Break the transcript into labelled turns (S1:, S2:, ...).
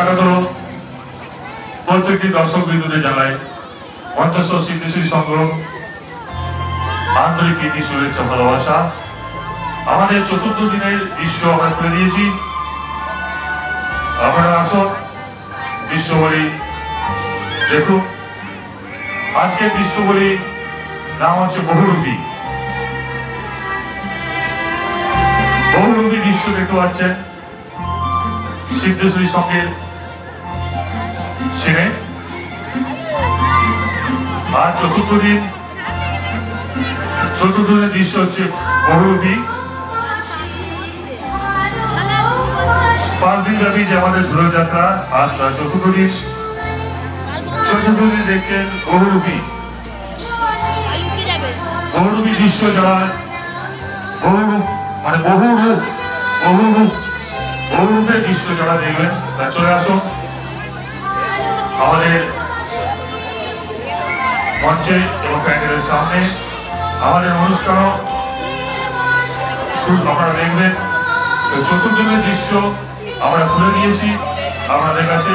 S1: স্বাগত প্রত্যেকটি দর্শক বিন্দুদের জানাই মন্তেশ্বর সিদ্ধেশ্বরী সংঘ আন্তরিক প্রীতি শুভেচ্ছা ভালোবাসা। আমাদের চতুর্থ দিনের দৃশ্য আমরা তুলে দিয়েছি, আপনারা আসুন দৃশ্যবলী দেখুন। আজকের দৃশ্যবলী নাম হচ্ছে বহুরূপী। বহুরূপী দৃশ্য দেখতে পাচ্ছেন সিদ্ধেশ্বরী সংঘের সিনে। আর চতুর্থ দিনের দৃশ্য হচ্ছে বহুরূপী। 5 দিন ব্যাপী যে আমাদের ঝুলন যাত্রা, আজ চতুর্থ দিন দেখছেন বহুরূপী। বহুরূপী দৃশ্য যারা বহুরূপের দৃশ্য যারা দেখবেন তারা চলে আসুন আমাদের মঞ্চে এবং প্যান্ডেলের সামনে। আমাদের অনুষ্ঠান আপনারা দেখবেন। চতুর্থ দিনের দৃশ্য আমরা তুলে দিয়েছি আপনাদের কাছে।